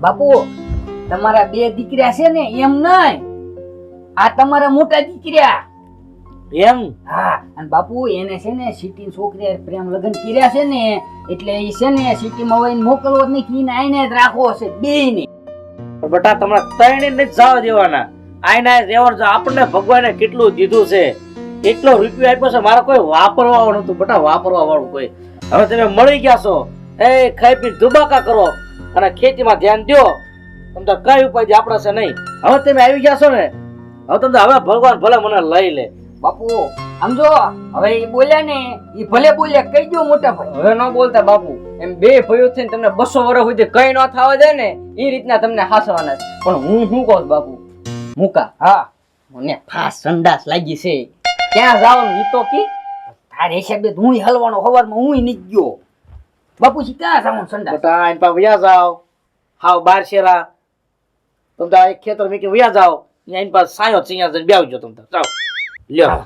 બાપુ તમારા બે દીકરા છે ને એમ નહીં, આ તમારા મોટા દીકરા એમ. હા. અને બાપુ એને છે ને સિટી છોકરી પ્રેમ લગ્ન કર્યા છે ને એટલે એ છે ને સિટીમાં હોય મોકલવો જ નહીં, કીને આઈને જ રાખવો છે બેયને. બેટા તમને ત્રણે નથી જવા દેવાના, આઈના રેવર. આપણને ભગવાને કેટલું દીધું છે, એટલો રૂપિયો આપ્યો છે, મારે કોઈ વાપરવા વાળું નતું બેટા, વાપરવા વાળું કોઈ. હવે તમે મળી ગયા છો, એ ખાઈ પી ધુબાકા કરો અને ખેતીમાં ધ્યાન દો. તમને કઈ ઉપાય આપડે છે નહીં. હવે તમે આવી ગયા છો ને, હવે તમને હવે ભગવાન ભલે મને લઈ લે. બાપુ સમજો, હવે એ બોલ્યા ને એ ભલે બોલ્યા, કહી દો મોટા ભાઈ. હવે ન બોલતા બાપુ, એમ બે ભાઈઓ થઈને તમને 200 વર્ષ સુધી કઈ ન થવા દે ને એ રીતના તમને હાસવાના. પણ હું શું કહું બાપુ, મુકા હા, મને ફાસ સંડાસ લાગી છે, ક્યાં જવાનું ઈ તો કી. તારે હિસાબે હું હલવાનો હવારમાં હું નહીં ગયો. બાપુજી ક્યાં જવાનું સંડા? બેટા આઈન પા વ્યા જાઓ, હાવ બાર શેરા તમે આ એક ખેતર મેં કે વ્યા જાઓ, આઈન પા સાયો ચિયા જઈને બેવજો તમે જાઓ. લ્યો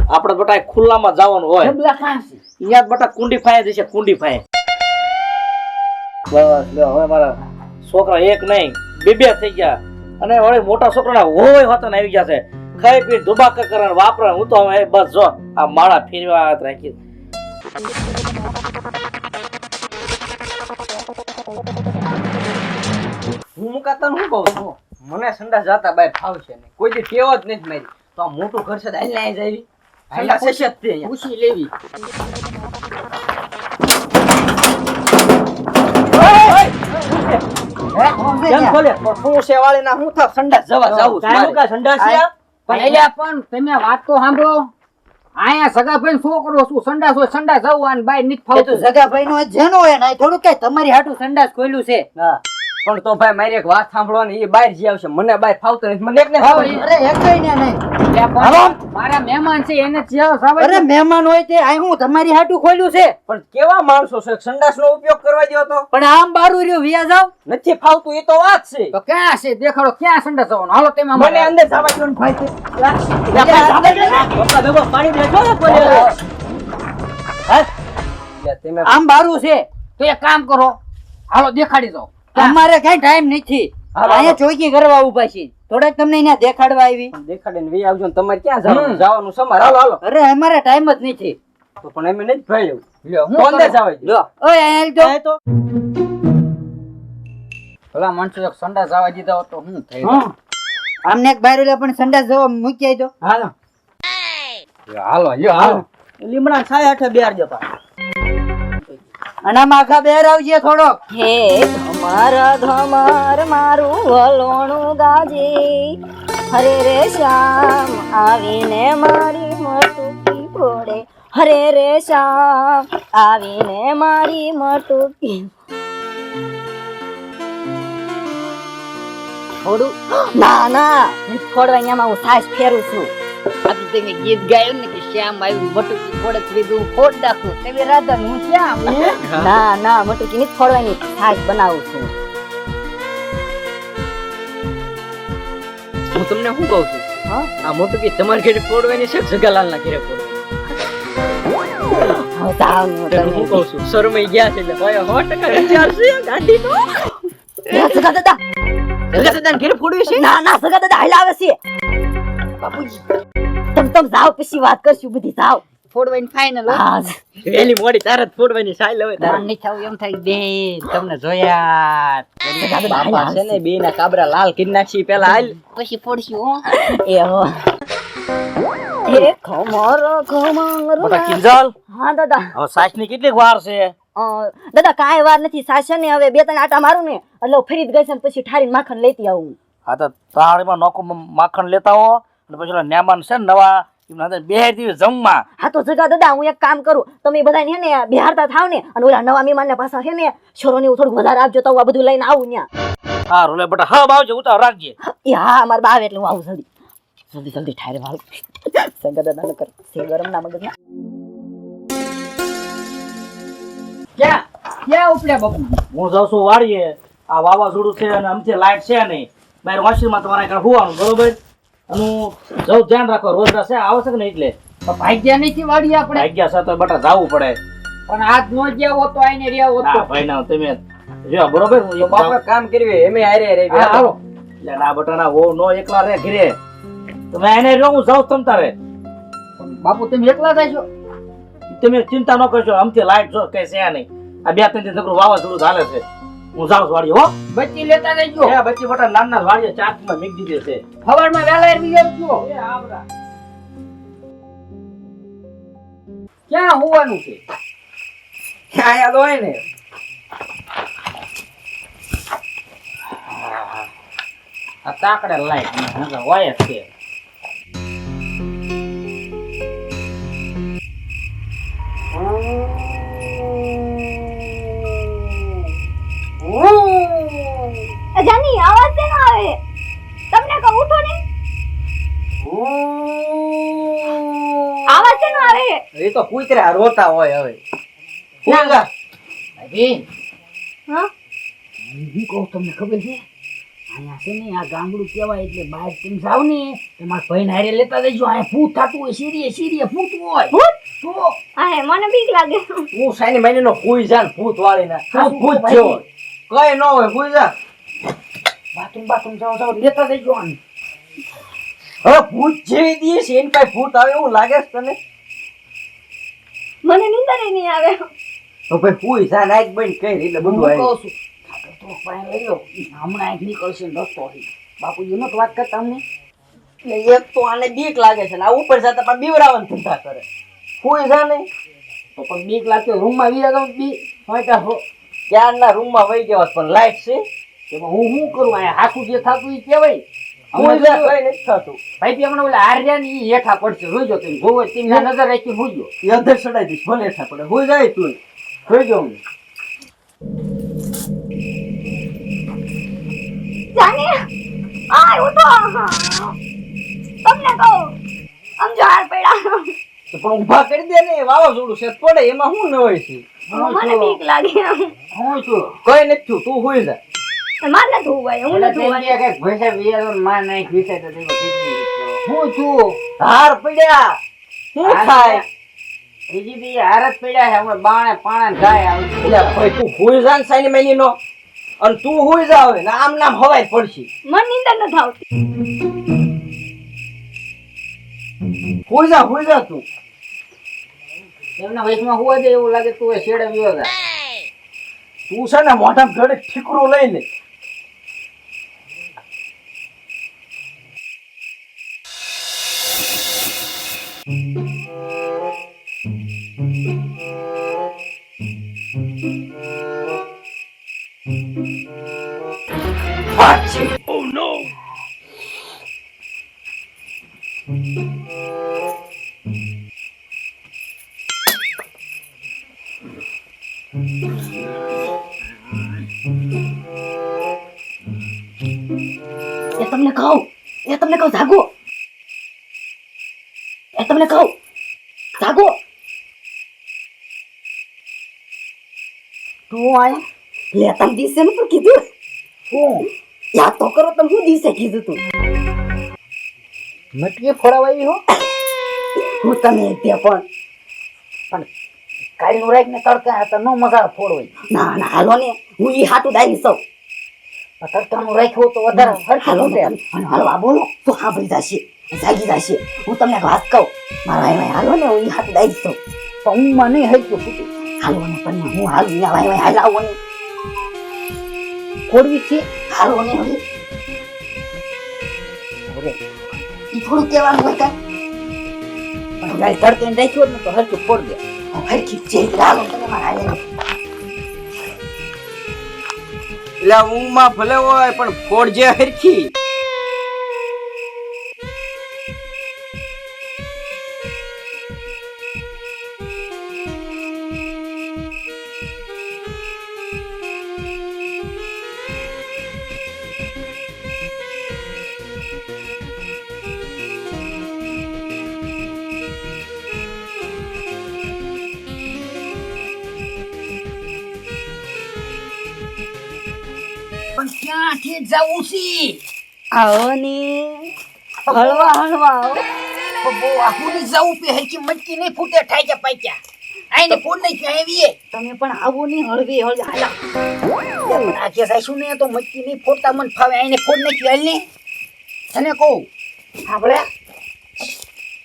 આપણે બેટા ખુલ્લામાં જવાનું હોય, ડબલા ખાંસી. અહીંયા જ બેટા કુંડી ફાય જશે, કુંડી ફાય. બસ લ્યો, હવે મારા છોકરા એક નહીં બે થઈ ગયા, અને વળી મોટા છોકરાના હોય હોતા આવી ગયા છે. ખાઈ પી ધુબાકા કરે વાપરે. હું તો હવે બસ જો આ માળા ફેરવા રાખી. હું મુકાતા શું કહું છું, મને સંડાસ જાતા બહાર ફાવશે નહીં, કોઈ દી ટેવ જ નથી મારી. તો આ મોટું ઘર છે, હાલ ને આવી સંડાસ હશે જ તે અહીંયા. પૂછી લેવી. કેમ ખોલે? પણ હું શેવાળીના હું થાવ સંડાસ જવા જાવું છું મારે. પણ એલા પણ તમે વાત તો સાંભળો, આયા સગાભાઈ છોકરો શું સંડાસ હોય, સંડાસ જવું અને બાય નથી ફાવતું. સગાભાઈ નો જેનો હોય ને થોડું કઈ તમારી હાટું સંડાસ ખોલ્યું છે. હા, પણ તો ભાઈ મારી એક વાત સાંભળવાની, એ બહાર જી આવશે, મને બહાર ફાવતું નથી, મને એકને અરે એકઈ ને નહીં. મારા મહેમાન છે એને જ્યાં સાવે અરે મહેમાન હોય તે આ હું તમારી હાટું ખોલ્યું છે. પણ કેવા માણસો છે, સંડાસ નો ઉપયોગ કરવા દો તો પણ આમ બારું રહ્યું વ્યા જાવ. નથી ફાવતું, એ તો વાત છે. તો ક્યાં છે દેખાડો, ક્યાં સંડાસ જવાનું? હાલો તમે મને અંદર જવા દો ને ભાઈ. પાણી દેજો ને તમે. આમ બારું છે. તો એક કામ કરો, હાલો દેખાડી દો. અમારે કઈ ટાઈમ નથી, અહીંયા ચોકી કરવા ઉભા છે. થોડાક તમને અહીંયા દેખાડવા આવી. દેખાડીને વી આવજો ને તમારે ક્યાં જવાનું? જવાનું સમાર. હાલો હાલો. અરે અમારે ટાઈમ જ નથી. તો પણ એમ નથી ભાઈ લેવું. લ્યો હું તો અંદર કરું? જવા દો. ઓય અહીંયા તો ભલા માણસો એક સંડાસ જવા દીધા હોત તો શું થઈ હા આમને એક બાયરોલા પણ સંડાસ જવા મૂકી આવી દો. હાલો હાલો લ્યો હાલો. લીમડા છાય હાથે બેરજો પા. અને આમાં આખા બેર આવજે થોડોક. હે ધમાર મારું વલોણું ગાજે, હરે રે શ્યામ આવીને મારી મટુકી ફોડે, હરે રે શ્યામ આવીને મારી મટુકી ફોડું. ના ના ફોડવા અહીંયામાં હું સાસ ફેરું છું. આ તો તમે ગીત ગાયું ને કે શ્યામ આવ્યું બટુકી ફોડે લીધું ફોડ નાખું. તમે રાધા હું શ્યામ. ના ના મટુકી ની ફોડવાની સાસ બનાવું છું. હું તમને શું કહું છું, હા આ મોટું કે તમારે ઘરે ફોડવાની છે, જગાલાલ ના ઘરે ફોડવાની. હવે જાવ ને એટલે હું કહું છું, શરમાઈ ગયા છે એટલે ભાઈ 100% વિચાર છે ગાડીનો. સગા દાદા જગાદાદાને ઘરે ફોડવી છે. ના ના સગા દાદા હાલ આવે છે. બાપુજી તમ જાઓ પછી વાત કરશું બધી. જાઓ ફોડવાની ફાઇનલ. હા વહેલી મોડી તારે જ ફોડવાની સાલ હવે તારે. નહીં થવું એમ થાય બેન તમને જોયા બાપા છે ને બે ના કાબરા લાલ કરી નાખી પેલા હાલ. પછી ફોડશું હો. એ હો એ ખમર ખમર. બેટા કિંજલ, હા દાદા. હવે સાસની કેટલીક વાર છે? દાદા કાંઈ વાર નથી. સાસે ને હવે 2-3 આટા મારું ને એટલે ફરી જ ગઈ છે ને પછી ઠારીને માખણ લેતી આવું. હા તો તાળીમાં નોખું માખણ લેતા હો, અને પછી ઓલા મહેમાન છે ને નવા એમને બેહાર દીધી જમવા. હા તો જગા દાદા હું એક કામ કરું, તમે બધાને હે ને બિહારતા થાવ ને અને ઓલા નવા મહેમાન ને પાછા હે ને છોરો ને થોડું વધારે આપજો તો હું આ બધું લઈને આવું ન્યા. હા રોલે બેટા, હા આવજો, ઉતાર રાખજે. એ હા મારા બાવ એટલે હું આવું જલ્દી જલ્દી જલ્દી ઠારે વાળ. જગા દાદા ને કર સે ગરમ ના મગજ ના. ક્યાં ક્યાં ઉપડ્યા બાપુ? હું જાઉં છું વાડીએ, આ વાવાઝોડું છે અને અમથી લાઈટ છે નહીં, બહાર વાંચીમાં તમારે કાંઈ હોવાનું બરોબર. અને હું જવું ધ્યાન રાખો, રોજ છે આવશે કે નહીં એટલે ભાગ્યા નથી વાડી આપણે. ભાગ્યા છે તો બેટા જવું પડે. પણ આજ નો ગયા હોત તો આઈને રહ્યા હોત હા તો. ભાઈ ના તમે જો બરોબર હું એક બાપા કામ કરવી એમે હારે રે હા, હાલો એટલે ના બટાના વહુ નો એકલા રે ઘરે તમે એને જો હું જાઉં તમ તારે બાપુ તમે એકલા થાય છો? તમે ચિંતા ન કરશો અમથી લાઈટ જો કઈ છે નહીં આ 2-3 દિન તકરું વાવાઝોડું ચાલે છે હું જાઉં છું વાડીએ હો બચ્ચી લેતા જજો. એ બચ્ચી બટા નાના વાડીએ ચાકમાં મીક દીધે છે સવારમાં વહેલા આવી જાજો. એ આવડા ક્યાં હોવાનું છે? આયા તો હોય ને આ તાકડે લાઈટ નકર હોય જ છે જાની આવાજ કેનો આવે? તમને કહું ઉઠો ને. આવાજ કેનો આવે? એ તો કૂતરા રોતા હોય હવે ફૂલ જા ભાઈ હા ઈ કહું તમને ખબર છે અહીંયા છે ને આ ગામડું કહેવાય એટલે બહાર તમે જાવ ને તમારા ભાઈને હારે લેતા જજો. અહીંયા ભૂત થતું હોય શીરીએ ભૂત હોય. તો આ મને બીક લાગે. હું સાની મહિને નો કોઈ જાન ભૂત વાળી ના હા, ભૂત ભાઈ. જેવો કઈ ન હોય કોઈ જા બાથરૂમ જાવ લેતા જજો આને. હવે ભૂત જેવી દી છે એની પાસે ભૂત આવે એવું લાગે છે તને મને નીંદર નહીં આવે. તો ભાઈ કોઈ જાન આજ બન કઈ એટલે હું બધું કહું આવી છું આપણે તો પાણી લઈ લો હમણાં એક નીકળશે ને રસ્તો છે. બાપુજી નતો વાત કરતા અમને? એટલે એક તો આને બીક લાગે છે ને આ ઉપર જતા પણ બીવરાવન ધંધા કરે કોઈ જાને તો પણ બીક લાગતી હોય રૂમમાં વીરા જાવ બી હોયતા હો. ક્યારના રૂમમાં વહી ગયા હોત પણ લાઈટ છે એમાં હું શું કરું? અહીંયા હાથું જે થતું એ કહેવાય. કોઈ જા કઈ નથી થતું ભાઈ હમણાં ઓલા હાર્યા ને ઈ હેઠા પડશે જોઈજો તમે જોવો તેમને નજર રાખી જોઈજો. એ અધર ચડાઈ દઈશ ભલે હેઠા પડે હોય જાય તું જોઈજો અમને. જાની આ ઉઠો. તમને કહું સમજો હાર પડ્યા. તો પણ ઊભા કરી દે ને વાવાઝોડું છે પડે એમાં શું ન હોય છે મને બીક લાગે. હું છું કઈ નથી થયું તું હોય જા મારે નથી ઉભાય હું ઓલા નથી ઉભાય. તેમ કે ભૈસા વિયારો ને માર નાખ વિસાય તો તેમાં કેટલી હું છું હાર પડ્યા શું થાય બીજી બી હારત પડ્યા છે હમણાં બાણે પાણે ગાય આવી છે. એટલે ભાઈ તું હોય જા ને સાની મહિની નો અને તું હોય જા હવે ને આમ નામ હવાય પડશે મને નીંદર નથી આવતી. હોય જા તું એમના વયસમાં હોવા દે એવું લાગે તું એ શેડે વિયો જા. તું છે ને મોઢામાં ઘડે ઠીકરું લઈ લે એ તમને કહું જાગો. એ તમને કહું જાગો. તું આયા લે તમે દિશે ને પણ કીધું હું યાદ તો કરો તમે શું દિશે કીધું તું મટકી ફોડાવાઈ હો હું તમે તે પણ કાઢીનું રાખ ને તડકા હતા નો મજા ફોડવાય. ના ના હાલો ને હું ઈ હાટું ડાલી સૌ. તડકાનું રાખ્યું તો વધારે હાલો હરખું ને તૂટે. અને હાલો આ બોલો તો સાંભળી જશે જાગી જશે. હું તમને વાત કહું મારા ભાઈ હાલો ને હું ઈ હાટું ડાલી સૌ. તો ઊંઘમાં નહીં હરખ્યું ફૂટી હાલો ને તમને હું હાલ ઈના ભાઈ હાલ આવો ને ફોડવી છે. હાલો ને હવે અરે ઈ થોડું કહેવાનું હોય કાંઈ પણ ગાય તડકે રાખ્યું હોત ને તો હરખું ફોડ દે. હરખી છે હાલો ને તમે મારા હાલે એટલે ઊંઘમાં ભલે હોય પણ ફોડજે હરખી પણ ક્યાંથી જવું છે? આવો ને હળવા હળવા આવો. બહુ આખું જવું પે હરખી મટકી નહીં ફૂટે ઠાક્યા પાક્યા. આઈને ફોન નાખી આવીએ તમે પણ આવો નહીં હળવી હળવી હાલા નાખે સાઈશું ને તો મચ્છી નહીં ફોડતા મને ફાવે આઈને ફોન નાખી હાલ ને તને કહું આપણે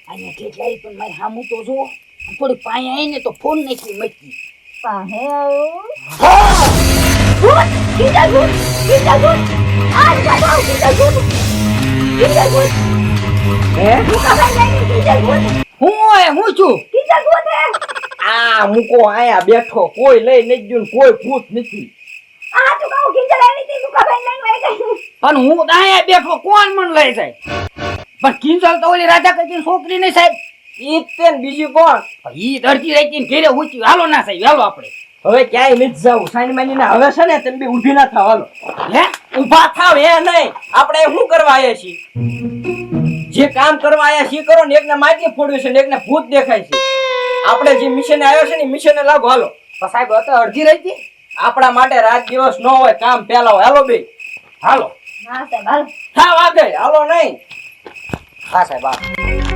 આઈને ઠેઠ લાવી પણ મારી હામું તો જો થોડી પાણી આવીને તો ફોન નાખી મચ્છી પાહે આવો કીધા ગુડ આ જાવ કીધા ગુડ હે હું છું આ મૂકો આયા બેઠો કોઈ લઈ નથી ગયું ને કોઈ ભૂત નથી પણ હું તો અહીંયા બેઠો કોણ મને લઈ જાય પણ કિંજલ તો ઓલી રાજા કઈ છોકરી ને સાહેબ ઈ જ તે ને બીજું કોણ ઈ ધરતી રાખીને ઘેરે ઊંચી હાલો ના સાહેબ હાલો આપણે હવે ક્યાંય નથી જાવું સાઈન માની ના હવે છે ને તમે બી ઊભી ના થાવ હાલો હે ઊભા થાવ હે નહીં આપણે શું કરવા આવ્યા છીએ જે કામ કરવા આવ્યા છીએ કરો ને એકને માટી ફોડ્યું છે ને એકને ભૂત દેખાય છે આપણે જે મિશન આવ્યો છે ને મિશન લાગો હાલો તો સાહેબ હતો અડધી રહી હતી આપણા માટે રાત દિવસ ન હોય કામ પેલા હોય હાલો બે હાલો હા સાહેબ હાલો થાવ આગળ હાલો નહીં હા સાહેબ હા